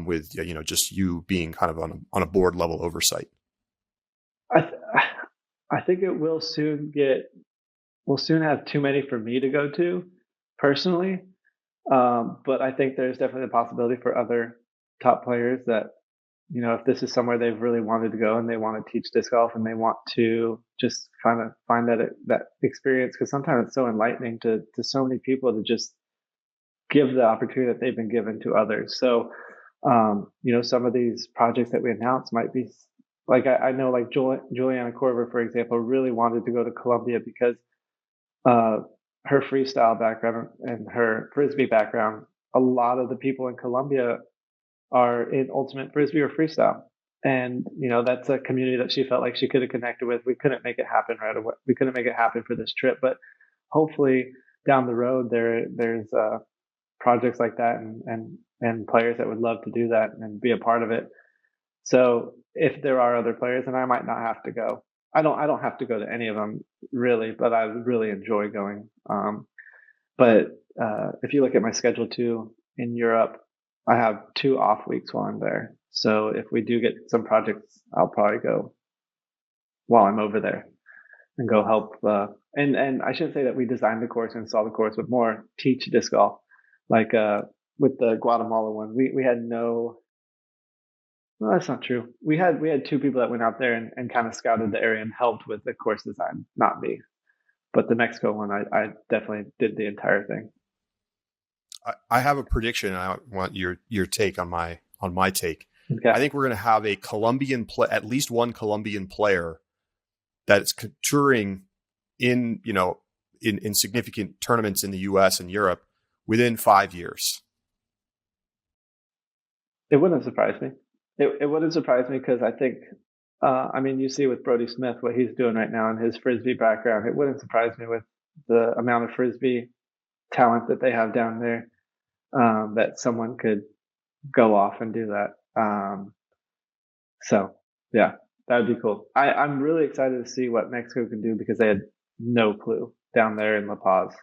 Speaker 1: with just you being kind of on a board level oversight?
Speaker 3: I think it will soon have too many for me to go to personally. But I think there's definitely a possibility for other top players that, if this is somewhere they've really wanted to go and they want to teach disc golf and they want to just kind of find that experience, because sometimes it's so enlightening to so many people to just give the opportunity that they've been given to others. So, some of these projects that we announced might be like, I know like Juliana Corver, for example, really wanted to go to Colombia because her freestyle background and her Frisbee background, a lot of the people in Colombia are in ultimate Frisbee or freestyle. And, that's a community that she felt like she could have connected with. We couldn't make it happen right away. We couldn't make it happen for this trip, but hopefully down the road there's projects like that and players that would love to do that and be a part of it. So if there are other players, and I might not have to go. I don't have to go to any of them really, but I really enjoy going. But if you look at my schedule too in Europe, I have 2 off weeks while I'm there. So if we do get some projects, I'll probably go while I'm over there and go help. And I shouldn't say that we designed the course and installed the course, but more teach disc golf. Like with the Guatemala one, we had no. Well, that's not true. We had 2 people that went out there and kind of scouted the area and helped with the course design, not me. But the Mexico one, I definitely did the entire thing.
Speaker 1: I have a prediction. And I want your take on my take.
Speaker 3: Okay.
Speaker 1: I think we're going to have a at least one Colombian player that's touring in significant tournaments in the U.S. and Europe within 5 years.
Speaker 3: It wouldn't surprise me. It wouldn't surprise me because I think, you see with Brody Smith what he's doing right now in his Frisbee background. It wouldn't surprise me with the amount of Frisbee talent that they have down there, that someone could go off and do that. So yeah, that would be cool. I'm really excited to see what Mexico can do because they had no clue down there in La Paz.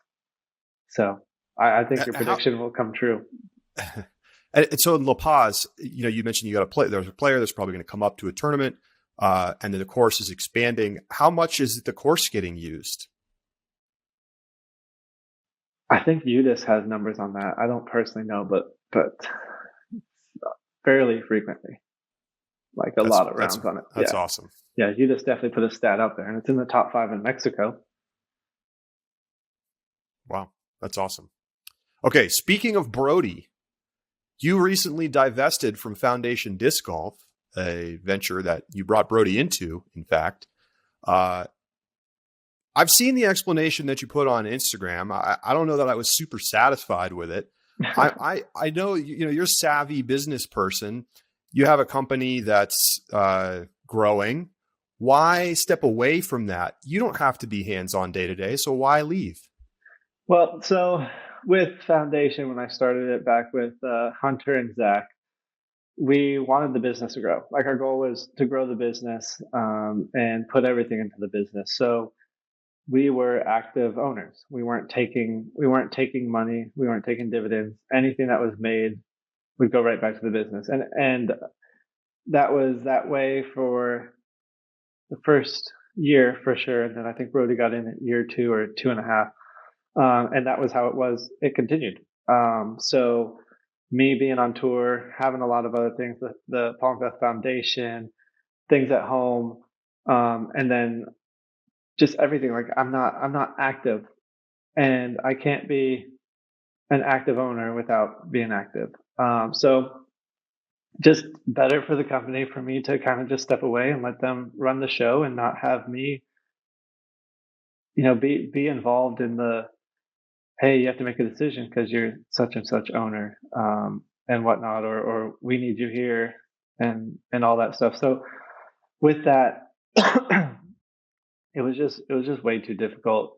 Speaker 3: So I think your prediction will come true.
Speaker 1: And so in La Paz, you mentioned you got to play. There's a player that's probably going to come up to a tournament, and then the course is expanding. How much is the course getting used?
Speaker 3: I think UDIS has numbers on that. I don't personally know, but fairly frequently, like a lot of rounds on it.
Speaker 1: That's awesome.
Speaker 3: Yeah, UDIS definitely put a stat out there, and it's in the top 5 in Mexico.
Speaker 1: Wow, that's awesome. Okay, speaking of Brody, you recently divested from Foundation Disc Golf, a venture that you brought Brody into, in fact. I've seen the explanation that you put on Instagram. I don't know that I was super satisfied with it. I know, you're a savvy business person. You have a company that's growing. Why step away from that? You don't have to be hands-on day to day, so why leave?
Speaker 3: Well, so with Foundation, when I started it back with Hunter and Zach, we wanted the business to grow. Like our goal was to grow the business and put everything into the business. So we were active owners. We weren't taking money. We weren't taking dividends. Anything that was made would go right back to the business. And that was that way for the first year for sure. And then I think Brody got in at year 2 or 2.5. And that was how it was. It continued. So me being on tour, having a lot of other things, the McBeth Foundation, things at home, and then just everything. Like I'm not active, and I can't be an active owner without being active. So just better for the company for me to kind of just step away and let them run the show and not have me, be involved in the, hey, you have to make a decision because you're such and such owner, and whatnot, or we need you here and all that stuff. So with that, it was just way too difficult.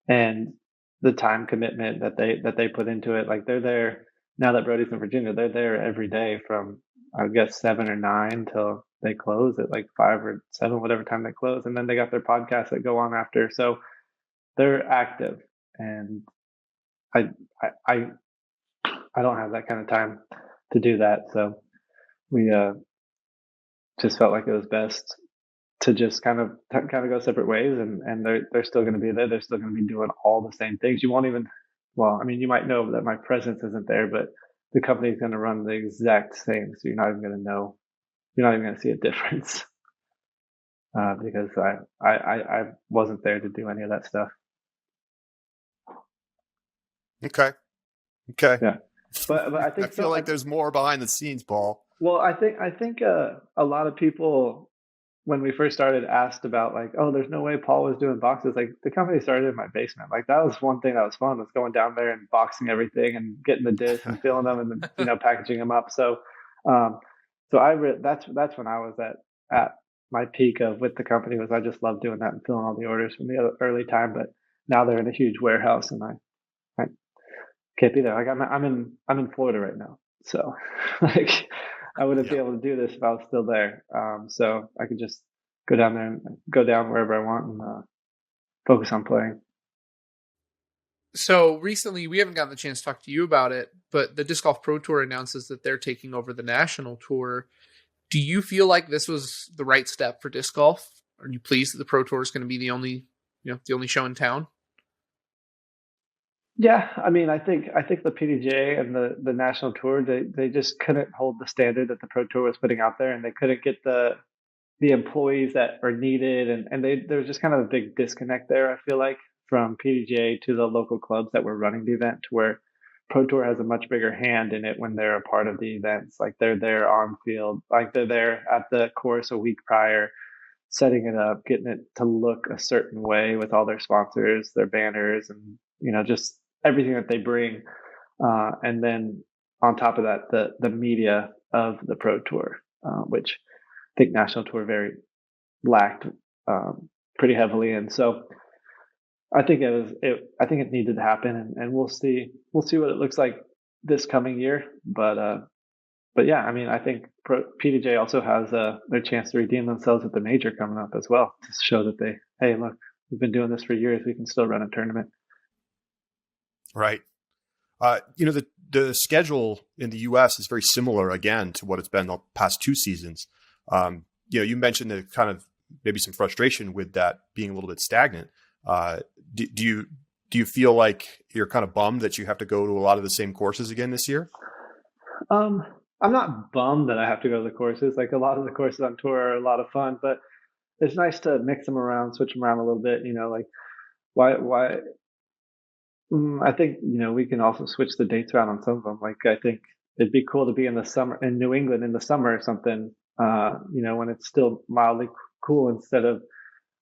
Speaker 3: And the time commitment that they put into it, like they're there now that Brody's in Virginia, they're there every day from, I guess, 7 or 9 till they close at like 5 or 7, whatever time they close. And then they got their podcasts that go on after. So they're active, and I don't have that kind of time to do that. So we just felt like it was best to just kind of go separate ways, and they're still going to be there. They're still going to be doing all the same things. You won't even, well, I mean, you might know that my presence isn't there, but the company is going to run the exact same. So you're not even going to know, you're not even going to see a difference, because I wasn't there to do any of that stuff.
Speaker 1: Okay.
Speaker 3: Yeah. But I think
Speaker 1: I feel like there's more behind the scenes, Paul.
Speaker 3: Well, I think a lot of people, when we first started, asked about like, oh, there's no way Paul was doing boxes. Like the company started in my basement. Like that was one thing that was fun, was going down there and boxing everything and getting the discs and filling them and then packaging them up. So that's when I was at my peak of with the company, was I just loved doing that and filling all the orders from the early time. But now they're in a huge warehouse, and I can't be there. Like I'm in Florida right now, so like I wouldn't be
Speaker 1: Yeah.
Speaker 3: able to do this if I was still there. So I could just go down there and go down wherever I want and focus on playing.
Speaker 2: So recently, we haven't gotten the chance to talk to you about it, but the Disc Golf Pro Tour announces that they're taking over the national tour. Do you feel like this was the right step for disc golf? Are you pleased that the Pro Tour is going to be the only, the only show in town?
Speaker 3: Yeah, I mean, I think the PDGA and the national tour they just couldn't hold the standard that the Pro Tour was putting out there, and they couldn't get the employees that are needed, and there was just kind of a big disconnect there. I feel like from PDGA to the local clubs that were running the event, to where Pro Tour has a much bigger hand in it when they're a part of the events. Like they're there on field, like they're there at the course a week prior, setting it up, getting it to look a certain way with all their sponsors, their banners, and just everything that they bring. And then on top of that, the media of the Pro Tour, which I think National Tour very lacked pretty heavily. And so I think I think it needed to happen, and we'll see what it looks like this coming year. But yeah, I mean, I think PDJ also has their chance to redeem themselves with the major coming up as well, to show that hey, look, we've been doing this for years. We can still run a tournament.
Speaker 1: Right. The schedule in the U.S. is very similar again to what it's been the past two seasons. You mentioned the kind of maybe some frustration with that being a little bit stagnant. Do you feel like you're kind of bummed that you have to go to a lot of the same courses again this year?
Speaker 3: I'm not bummed that I have to go to the courses. Like a lot of the courses on tour are a lot of fun, but it's nice to mix them around, switch them around a little bit. Like why? I think we can also switch the dates around on some of them. Like I think it'd be cool to be in the summer in New England in the summer or something. When it's still mildly cool instead of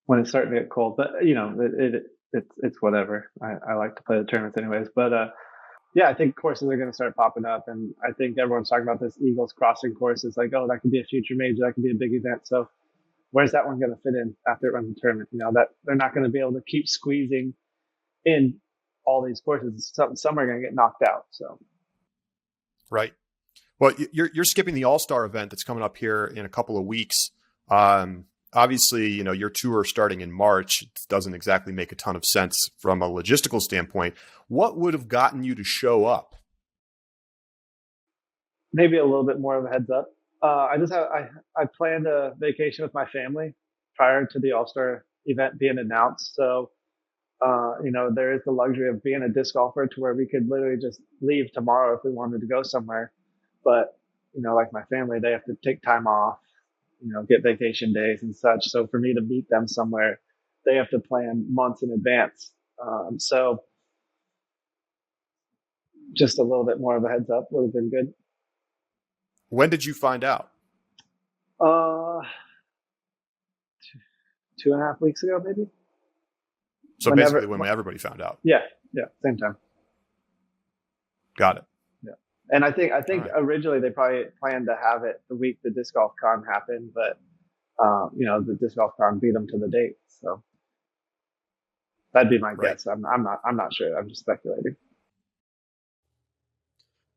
Speaker 3: when it's starting to get cold. But it's whatever. I like to play the tournaments anyways. But yeah, I think courses are going to start popping up, and I think everyone's talking about this Eagles Crossing course. It's like, oh, that could be a future major, that could be a big event. So where's that one going to fit in after it runs the tournament? That they're not going to be able to keep squeezing in all these courses. Some are going to get knocked out. So
Speaker 1: right. Well, you're skipping the All-Star event that's coming up here in a couple of weeks. Obviously, your tour starting in March, it doesn't exactly make a ton of sense from a logistical standpoint. What would have gotten you to show up?
Speaker 3: Maybe a little bit more of a heads up. I planned a vacation with my family prior to the All-Star event being announced. So, there is the luxury of being a disc golfer to where we could literally just leave tomorrow if we wanted to go somewhere. But, like my family, they have to take time off, get vacation days and such. So for me to meet them somewhere, they have to plan months in advance. So just a little bit more of a heads up would have been good.
Speaker 1: When did you find out?
Speaker 3: 2.5 weeks ago, maybe.
Speaker 1: So basically when everybody found out.
Speaker 3: Yeah. Same time.
Speaker 1: Got it.
Speaker 3: Yeah. And I think
Speaker 1: right.
Speaker 3: Originally they probably planned to have it the week the Disc Golf Con happened, but the Disc Golf Con beat them to the date. So that'd be my guess. I'm not sure. I'm just speculating.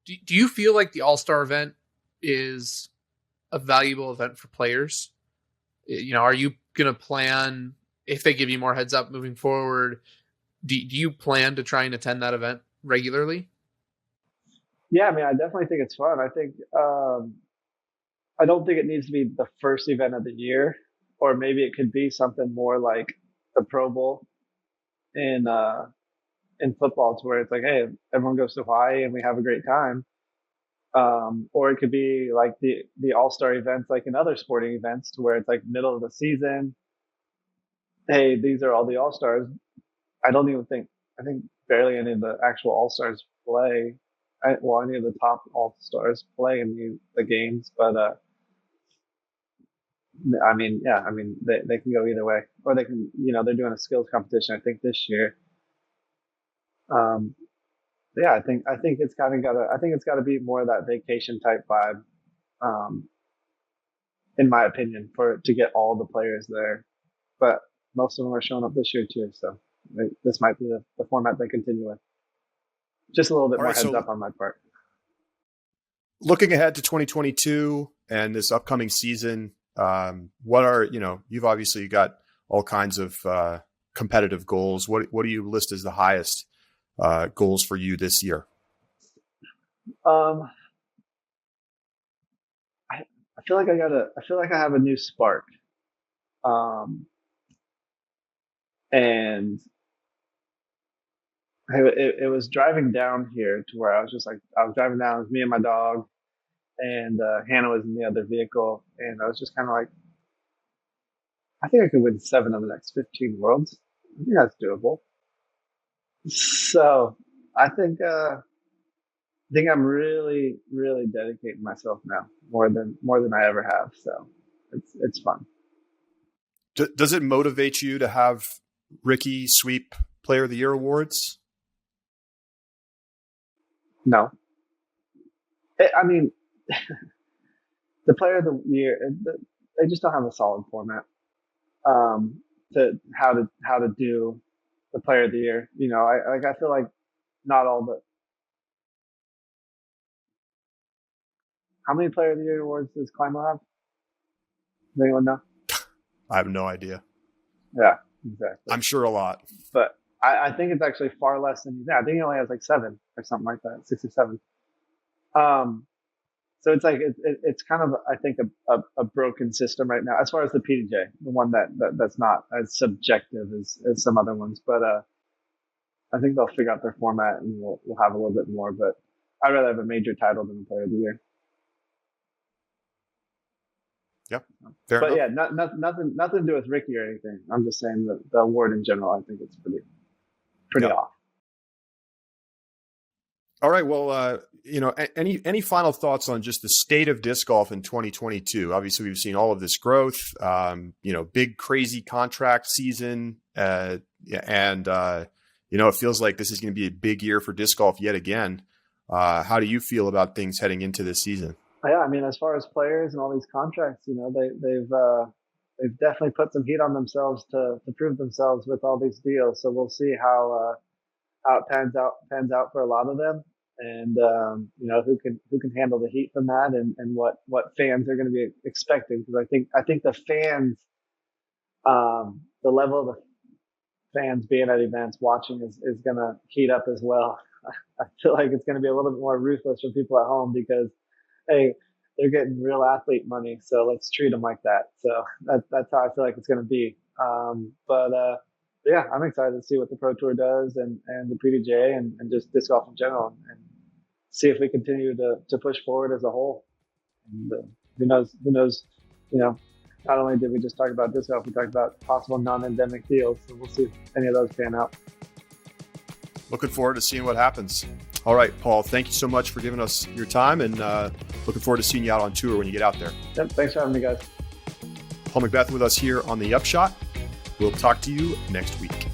Speaker 2: Do you feel like the All-Star event is a valuable event for players? Are you going to plan, if they give you more heads up moving forward, do you plan to try and attend that event regularly?
Speaker 3: Yeah, I mean, I definitely think it's fun. I think I don't think it needs to be the first event of the year, or maybe it could be something more like the Pro Bowl in football, to where it's like, hey, everyone goes to Hawaii and we have a great time. Or it could be like the All-Star events, like in other sporting events, to where it's like middle of the season. Hey, these are all the All-Stars. I think barely any of the actual All-Stars play. Any of the top All-Stars play in the games, but they can go either way, or they can, they're doing a skills competition, I think, this year. Yeah, I think it's kind of got to be more of that vacation type vibe, in my opinion, to get all the players there. But most of them are showing up this year too, so this might be the format they continue with. Just a little bit more heads up on my part.
Speaker 1: Looking ahead to 2022 and this upcoming season, what are, you've obviously got all kinds of competitive goals. What do you list as the highest goals for you this year?
Speaker 3: I feel like I have a new spark. And it was driving down here to where I was driving down, it was me and my dog, and Hannah was in the other vehicle, and I was just kind of like, I think I could win 7 of the next 15 worlds. I think that's doable. So I think I'm really, really dedicating myself now more than I ever have. So it's fun.
Speaker 1: Does it motivate you to have Ricky sweep Player of the Year awards?
Speaker 3: No. I mean, the Player of the Year, they just don't have a solid format to how to do the Player of the Year. I feel like not all, but how many Player of the Year awards does Climo have? Does anyone know?
Speaker 1: I have no idea.
Speaker 3: Yeah, exactly.
Speaker 1: I'm sure a lot.
Speaker 3: But I think it's actually far less than I think he only has like 7 or something like that, 6 or 7. So it's like it's kind of, I think, a broken system right now as far as the PDJ, the one that's not as subjective as some other ones. But I think they'll figure out their format and we'll have a little bit more. But I'd rather have a major title than a Player of the Year.
Speaker 1: Yep. Fair
Speaker 3: but
Speaker 1: enough.
Speaker 3: Yeah, nothing to do with Ricky or anything. I'm just saying that the award in general, I think it's pretty off.
Speaker 1: All right. Well, any final thoughts on just the state of disc golf in 2022? Obviously, we've seen all of this growth, big, crazy contract season. And it feels like this is going to be a big year for disc golf yet again. How do you feel about things heading into this season?
Speaker 3: Yeah, I mean, as far as players and all these contracts, they've definitely put some heat on themselves to prove themselves with all these deals. So we'll see how it pans out for a lot of them, and who can handle the heat from that, and what fans are going to be expecting. Because I think the fans, the level of the fans being at events watching is going to heat up as well. I feel like it's going to be a little bit more ruthless for people at home because, hey, they're getting real athlete money, so let's treat them like that. So that's how I feel like it's going to be. Yeah, I'm excited to see what the Pro Tour does and the PDJ and just disc golf in general, and see if we continue to push forward as a whole. And who knows, not only did we just talk about disc golf, we talked about possible non-endemic deals. So we'll see if any of those pan out.
Speaker 1: Looking forward to seeing what happens. All right, Paul, thank you so much for giving us your time, and looking forward to seeing you out on tour when you get out there.
Speaker 3: Yep, thanks for having me, guys.
Speaker 1: Paul McBeth with us here on the Upshot. We'll talk to you next week.